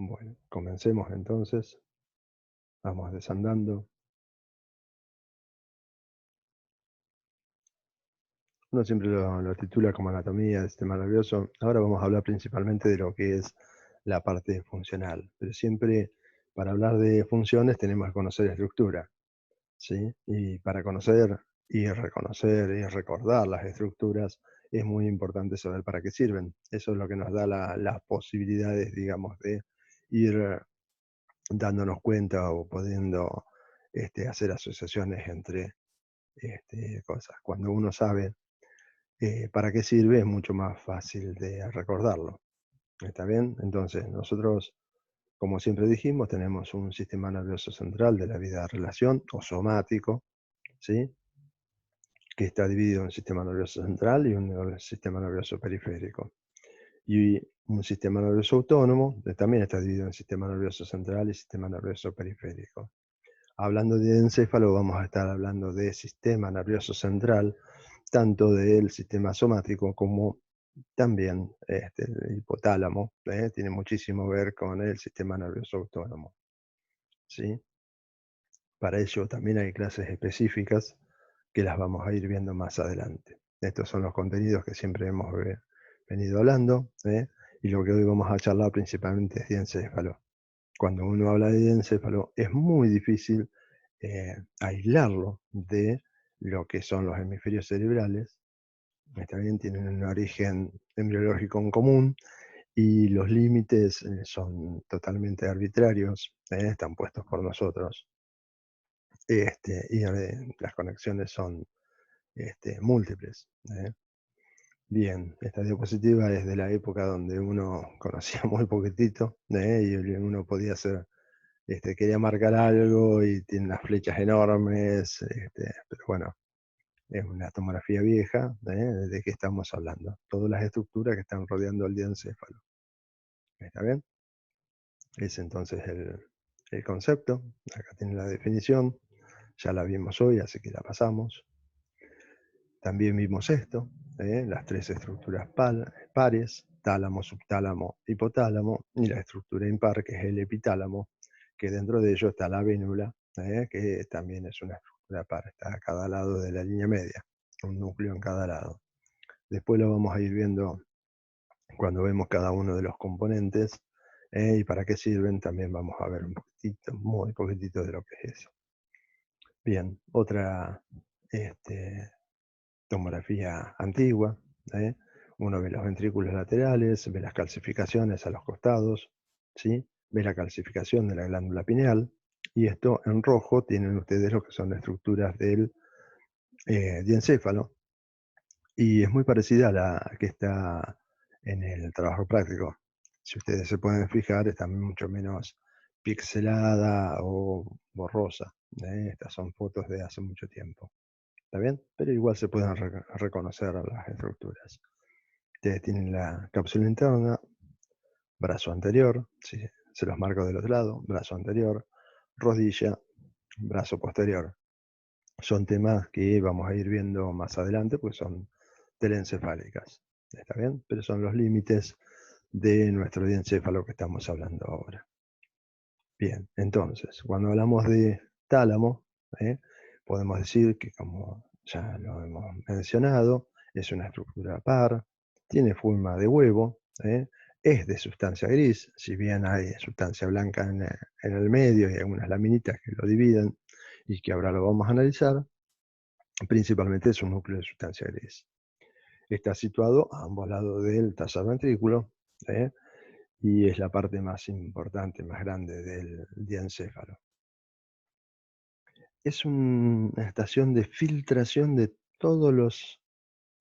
Bueno, comencemos entonces. Vamos desandando. Uno siempre lo titula como anatomía del sistema nervioso. Ahora vamos a hablar principalmente de lo que es la parte funcional. Pero siempre para hablar de funciones tenemos que conocer estructura, ¿sí? Y para conocer y reconocer y recordar las estructuras es muy importante saber para qué sirven. Eso es lo que nos da las posibilidades, digamos, de ir dándonos cuenta o pudiendo hacer asociaciones entre cosas. Cuando uno sabe para qué sirve, es mucho más fácil de recordarlo. ¿Está bien? Entonces, nosotros, como siempre dijimos, tenemos un sistema nervioso central de la vida de relación o somático, ¿sí? Que está dividido en un sistema nervioso central y un sistema nervioso periférico. Y un sistema nervioso autónomo también está dividido en sistema nervioso central y sistema nervioso periférico. Hablando de encéfalo, vamos a estar hablando de sistema nervioso central, tanto del sistema somático como también el hipotálamo, tiene muchísimo que ver con el sistema nervioso autónomo, ¿sí? Para ello también hay clases específicas que las vamos a ir viendo más adelante. Estos son los contenidos que siempre hemos venido hablando, y lo que hoy vamos a charlar principalmente es diencéfalo. Cuando uno habla de diencéfalo es muy difícil aislarlo de lo que son los hemisferios cerebrales. Está bien, tienen un origen embriológico en común y los límites son totalmente arbitrarios, están puestos por nosotros. Y las conexiones son múltiples. Bien, esta diapositiva es de la época donde uno conocía muy poquitito, y uno podía hacer, quería marcar algo y tiene unas flechas enormes, pero bueno, es una tomografía vieja. ¿De qué estamos hablando? Todas las estructuras que están rodeando el diencéfalo. ¿Está bien? Es entonces el concepto. Acá tiene la definición. Ya la vimos hoy, así que la pasamos. También vimos esto, las tres estructuras pares, tálamo, subtálamo, hipotálamo, y la estructura impar, que es el epitálamo, que dentro de ello está la vénula, que también es una estructura par, está a cada lado de la línea media, un núcleo en cada lado. Después lo vamos a ir viendo cuando vemos cada uno de los componentes, y para qué sirven, también vamos a ver un poquitito, muy poquitito de lo que es eso. Bien, otra tomografía antigua. ¿eh? Uno ve los ventrículos laterales, ve las calcificaciones a los costados, ¿sí? Ve la calcificación de la glándula pineal, y esto en rojo tienen ustedes lo que son las estructuras del diencéfalo, y es muy parecida a la que está en el trabajo práctico. Si ustedes se pueden fijar, está mucho menos pixelada o borrosa. Estas son fotos de hace mucho tiempo. ¿Está bien? Pero igual se pueden reconocer las estructuras. Ustedes tienen la cápsula interna, brazo anterior, si se los marco del otro lado, brazo anterior, rodilla, brazo posterior. Son temas que vamos a ir viendo más adelante, pues son telencefálicas. ¿Está bien? Pero son los límites de nuestro diencéfalo que estamos hablando ahora. Bien, entonces, cuando hablamos de tálamo, ¿eh? Podemos decir que, como ya lo hemos mencionado, es una estructura par, tiene forma de huevo, es de sustancia gris, si bien hay sustancia blanca en el medio y algunas laminitas que lo dividen y que ahora lo vamos a analizar. Principalmente es un núcleo de sustancia gris. Está situado a ambos lados del tercer ventrículo, ¿eh? Y es la parte más importante, más grande del diencéfalo. Es una estación de filtración de todos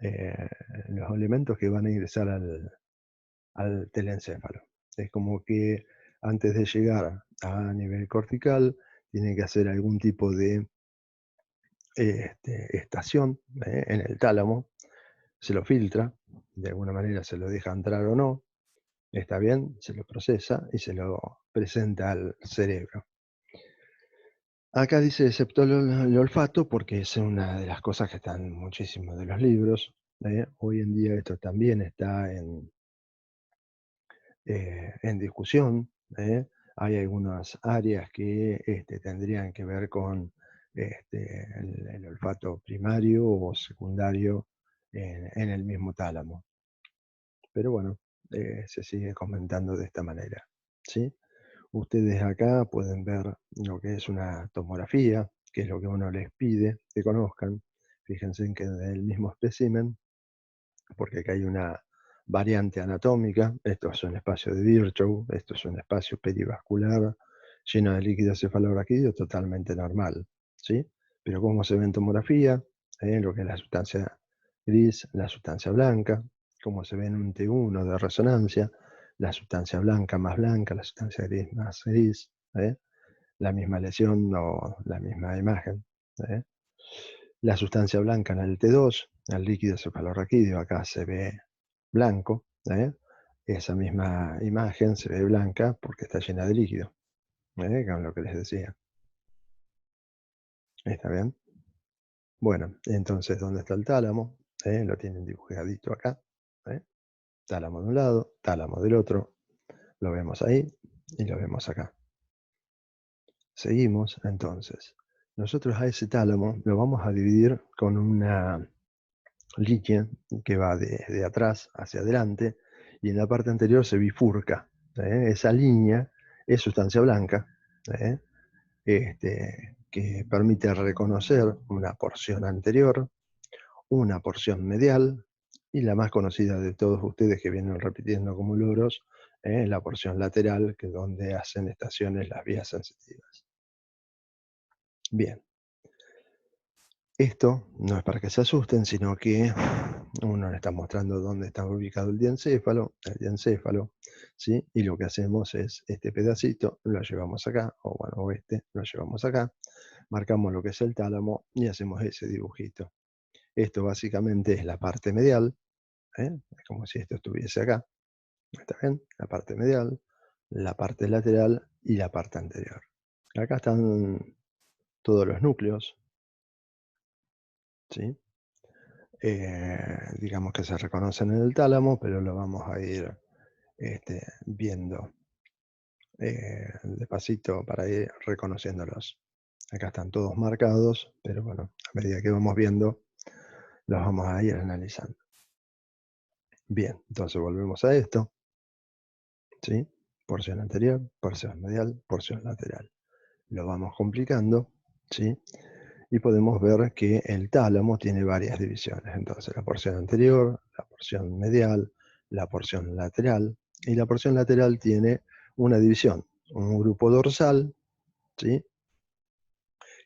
eh, los elementos que van a ingresar al telencéfalo. Es como que antes de llegar a nivel cortical, tiene que hacer algún tipo de estación en el tálamo, se lo filtra, de alguna manera se lo deja entrar o no, está bien, se lo procesa y se lo presenta al cerebro. Acá dice excepto el olfato, porque es una de las cosas que están en muchísimos de los libros. Hoy en día esto también está en discusión, ¿eh? Hay algunas áreas que tendrían que ver con el olfato primario o secundario en el mismo tálamo. Pero bueno, se sigue comentando de esta manera, ¿sí? Ustedes acá pueden ver lo que es una tomografía, que es lo que uno les pide que conozcan. Fíjense en que del mismo espécimen, porque acá hay una variante anatómica, esto es un espacio de Virchow, esto es un espacio perivascular lleno de líquido cefalorraquídeo totalmente normal, ¿sí? Pero como se ve en tomografía, lo que es la sustancia gris, la sustancia blanca, como se ve en un T1 de resonancia, la sustancia blanca, la sustancia gris más gris, la misma lesión o la misma imagen. ¿eh? La sustancia blanca en el T2, el líquido cefalorraquídeo, acá se ve blanco. Esa misma imagen se ve blanca porque está llena de líquido, con lo que les decía. ¿Está bien? Bueno, entonces, ¿dónde está el tálamo? Lo tienen dibujadito acá. ¿eh? Tálamo de un lado, tálamo del otro. Lo vemos ahí y lo vemos acá. Seguimos, entonces. Nosotros a ese tálamo lo vamos a dividir con una línea que va de atrás hacia adelante y en la parte anterior se bifurca. Esa línea es sustancia blanca, ¿eh? Que permite reconocer una porción anterior, una porción medial y la más conocida de todos ustedes que vienen repitiendo como loros, la porción lateral, que es donde hacen estaciones las vías sensitivas. Bien, esto no es para que se asusten, sino que uno le está mostrando dónde está ubicado el diencéfalo, ¿sí? Y lo que hacemos es este pedacito, lo llevamos acá, o bueno, lo llevamos acá, marcamos lo que es el tálamo y hacemos ese dibujito. Esto básicamente es la parte medial, es como si esto estuviese acá, ¿está bien? La parte medial, la parte lateral y la parte anterior. Acá están todos los núcleos, ¿sí? Digamos que se reconocen en el tálamo, pero lo vamos a ir viendo despacito para ir reconociéndolos. Acá están todos marcados, pero bueno, a medida que vamos viendo, los vamos a ir analizando. Bien, entonces volvemos a esto, ¿sí? Porción anterior, porción medial, porción lateral. Lo vamos complicando, ¿sí? Y podemos ver que el tálamo tiene varias divisiones. Entonces, la porción anterior, la porción medial, la porción lateral. Y la porción lateral tiene una división, un grupo dorsal, ¿sí?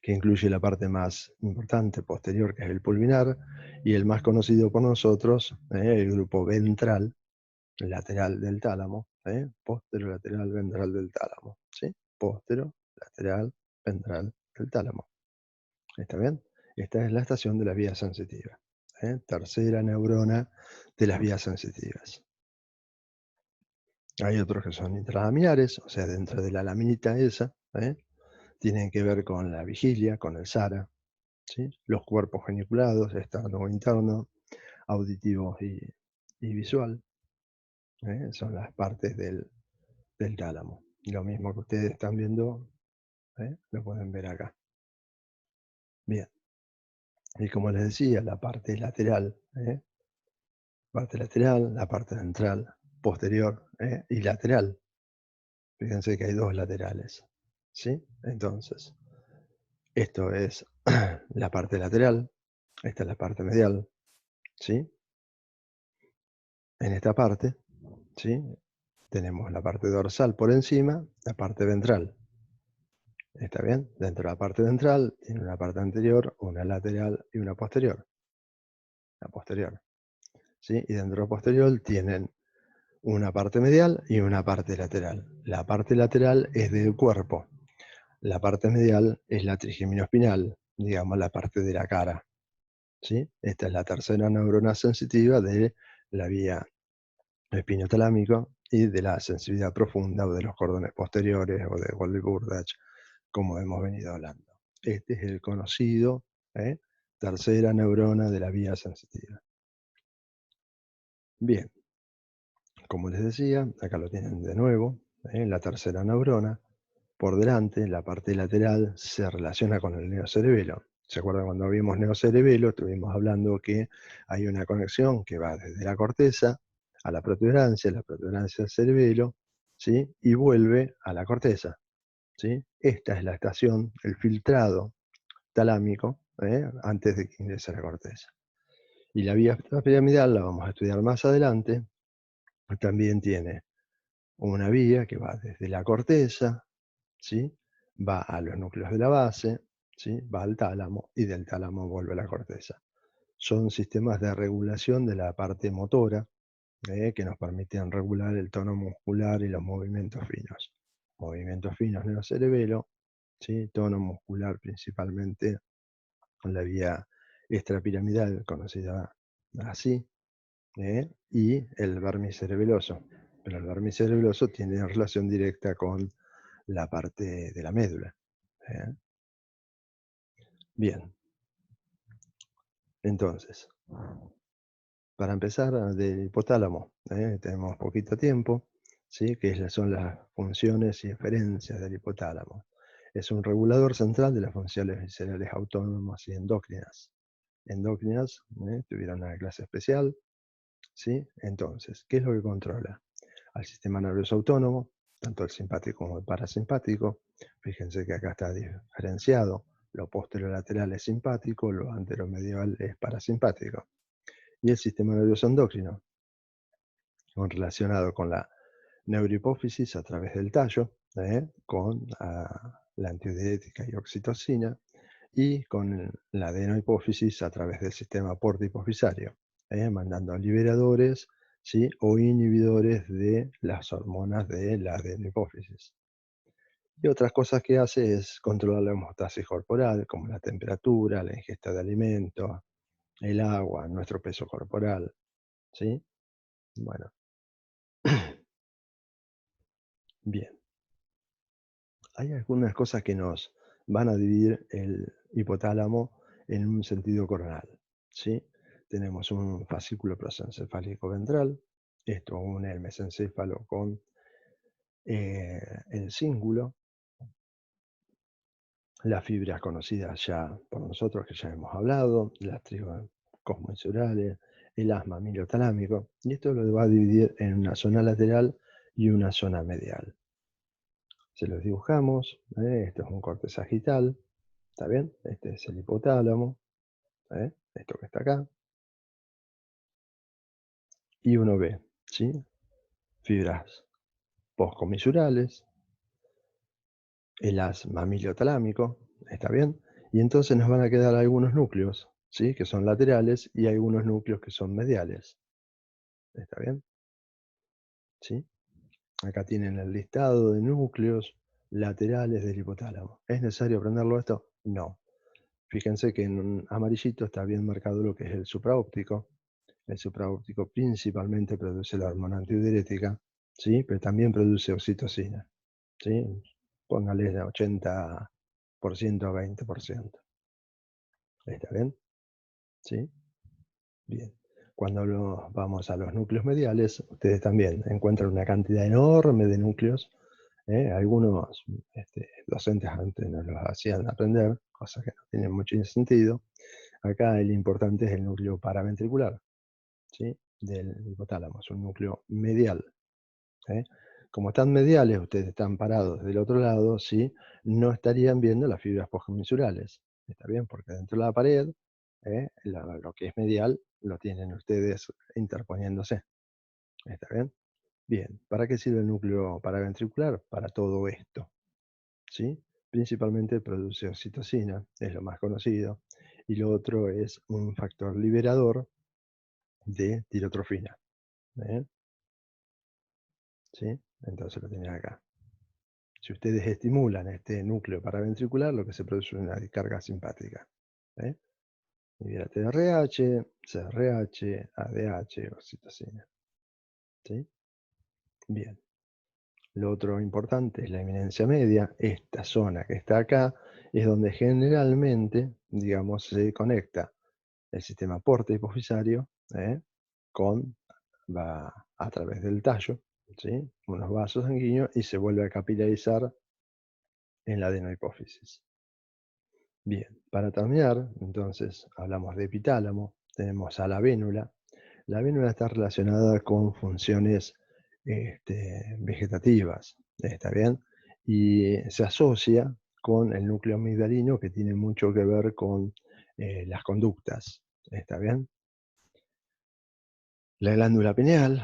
Que incluye la parte más importante, posterior, que es el pulvinar, y el más conocido por nosotros, el grupo ventral, lateral del tálamo, póstero, lateral, ventral del tálamo. ¿Sí? Póstero, lateral, ventral del tálamo. ¿Está bien? Esta es la estación de las vías sensitivas. Tercera neurona de las vías sensitivas. Hay otros que son intralaminares, o sea, dentro de la laminita esa, tienen que ver con la vigilia, con el SARA, ¿sí? Los cuerpos geniculados, externo o interno, auditivo y visual, son las partes del tálamo. Lo mismo que ustedes están viendo, lo pueden ver acá. Bien. Y como les decía, la parte lateral, la parte ventral, posterior y lateral. Fíjense que hay dos laterales. ¿Sí? Entonces, esto es la parte lateral, esta es la parte medial. ¿Sí? En esta parte, ¿sí? Tenemos la parte dorsal por encima, la parte ventral. ¿Está bien? Dentro de la parte ventral tiene una parte anterior, una lateral y una posterior. La posterior. ¿Sí? Y dentro de la posterior tienen una parte medial y una parte lateral. La parte lateral es del cuerpo. La parte medial es la trigeminoespinal, digamos la parte de la cara. ¿Sí? Esta es la tercera neurona sensitiva de la vía espinotalámica y de la sensibilidad profunda o de los cordones posteriores o de Golgi-Burdach, como hemos venido hablando. Este es el conocido tercera neurona de la vía sensitiva. Bien, como les decía, acá lo tienen de nuevo, La tercera neurona, por delante, la parte lateral, se relaciona con el neocerebelo. ¿Se acuerdan cuando vimos neocerebelo? Estuvimos hablando que hay una conexión que va desde la corteza a la protuberancia al cerebelo, ¿sí? Y vuelve a la corteza, ¿sí? Esta es la estación, el filtrado talámico, antes de que ingrese a la corteza. Y la vía piramidal la vamos a estudiar más adelante. También tiene una vía que va desde la corteza, ¿sí? Va a los núcleos de la base, ¿sí? Va al tálamo y del tálamo vuelve a la corteza. Son sistemas de regulación de la parte motora, que nos permiten regular el tono muscular y los movimientos finos. Movimientos finos en el cerebelo, ¿sí? Tono muscular principalmente con la vía extrapiramidal, conocida así, y el vermicerebeloso. Pero el vermicerebeloso tiene relación directa con la parte de la médula. ¿Eh? Bien, entonces, para empezar del hipotálamo, tenemos poquito tiempo, ¿sí? Son las funciones y eferencias del hipotálamo. Es un regulador central de las funciones viscerales autónomas y endócrinas. Endócrinas, tuvieron una clase especial, ¿sí? Entonces, ¿qué es lo que controla? Al sistema nervioso autónomo, tanto el simpático como el parasimpático. Fíjense que acá está diferenciado. Lo posterolateral es simpático, lo anteromedial es parasimpático. Y el sistema nervioso endocrino, relacionado con la neurohipófisis a través del tallo, con la antidiurética y oxitocina, y con la adenohipófisis a través del sistema portohipofisario, mandando liberadores, ¿sí? O inhibidores de las hormonas de la adenohipófisis. Y otras cosas que hace es controlar la hemostasis corporal, como la temperatura, la ingesta de alimentos, el agua, nuestro peso corporal, ¿sí? Bueno, bien. Hay algunas cosas que nos van a dividir el hipotálamo en un sentido coronal, ¿sí? Tenemos un fascículo prosencefálico ventral, esto une el mesencéfalo con el cíngulo, las fibras conocidas ya por nosotros, que ya hemos hablado, las tribus cosmoinsurales, el asma miliotalámico, y esto lo va a dividir en una zona lateral y una zona medial. Se los dibujamos, esto es un corte sagital, ¿está bien? Este es el hipotálamo, esto que está acá, y uno ve, ¿sí? Fibras postcomisurales, el haz mamiliotalámico, ¿está bien? Y entonces nos van a quedar algunos núcleos, ¿sí? Que son laterales y algunos núcleos que son mediales, ¿está bien? ¿Sí? Acá tienen el listado de núcleos laterales del hipotálamo. ¿Es necesario aprenderlo esto? No. Fíjense que en un amarillito está bien marcado lo que es el supraóptico. El supraóptico principalmente produce la hormona antidiurética, ¿sí? Pero también produce oxitocina, ¿sí? Póngale de 80% a 20%. ¿Está bien? ¿Sí? Bien. Cuando vamos a los núcleos mediales, ustedes también encuentran una cantidad enorme de núcleos. Algunos docentes antes nos los hacían aprender, cosas que no tienen mucho sentido. Acá el importante es el núcleo paraventricular, ¿sí? Del hipotálamo, es un núcleo medial. ¿Eh? Como están mediales, ustedes están parados del otro lado, ¿sí? No estarían viendo las fibras postcomisurales. ¿Está bien? Porque dentro de la pared, lo que es medial, lo tienen ustedes interponiéndose. ¿Está bien? Bien, ¿para qué sirve el núcleo paraventricular? Para todo esto, ¿sí? Principalmente produce oxitocina, es lo más conocido, y lo otro es un factor liberador de tirotrofina, ¿eh? ¿Sí? Entonces lo tienen acá. Si ustedes estimulan este núcleo paraventricular, lo que se produce es una descarga simpática, ¿eh? Libera TRH, CRH, ADH, oxitocina, ¿sí? Bien. Lo otro importante es la eminencia media. Esta zona que está acá es donde generalmente, digamos, se conecta el sistema porta hipofisario, con, va a través del tallo, ¿sí? Unos vasos sanguíneos y se vuelve a capilarizar en la adenohipófisis. Bien, para terminar, entonces hablamos de epitálamo, tenemos a la vénula. La vénula está relacionada con funciones vegetativas, ¿está bien? Y se asocia con el núcleo amigdalino que tiene mucho que ver con las conductas, ¿está bien? La glándula pineal,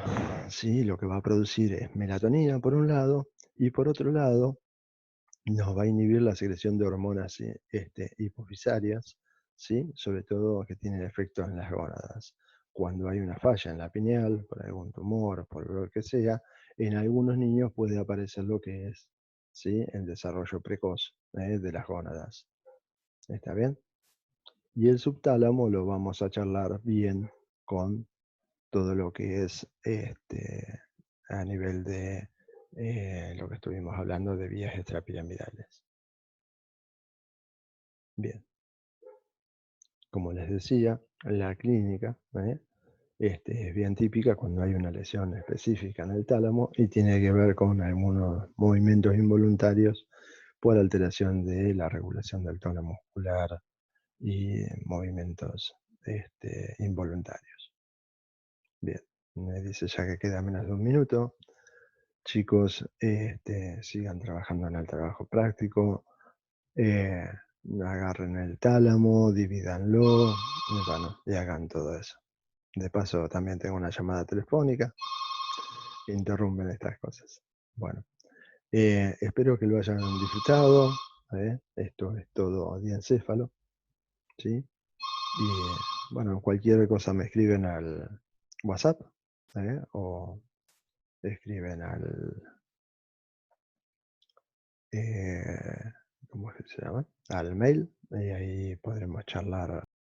sí, lo que va a producir es melatonina por un lado y por otro lado nos va a inhibir la secreción de hormonas hipofisarias, ¿sí? Sobre todo que tienen efecto en las gónadas. Cuando hay una falla en la pineal, por algún tumor, por lo que sea, en algunos niños puede aparecer lo que es, ¿sí? El desarrollo precoz de las gónadas. ¿Está bien? Y el subtálamo lo vamos a charlar bien con todo lo que es a nivel de lo que estuvimos hablando de vías extrapiramidales. Bien. Como les decía, la clínica es bien típica cuando hay una lesión específica en el tálamo y tiene que ver con algunos movimientos involuntarios por alteración de la regulación del tono muscular y movimientos involuntarios. Bien, me dice ya que queda menos de un minuto. Chicos, sigan trabajando en el trabajo práctico, eh, agarren el tálamo, divídanlo, y bueno, y hagan todo eso. De paso, también tengo una llamada telefónica que interrumpen estas cosas. Bueno, espero que lo hayan disfrutado. Esto es todo diencéfalo, ¿sí? Y bueno, cualquier cosa me escriben al WhatsApp, o escriben al, eh, ¿cómo es que se llama? Al mail, y ahí podremos charlar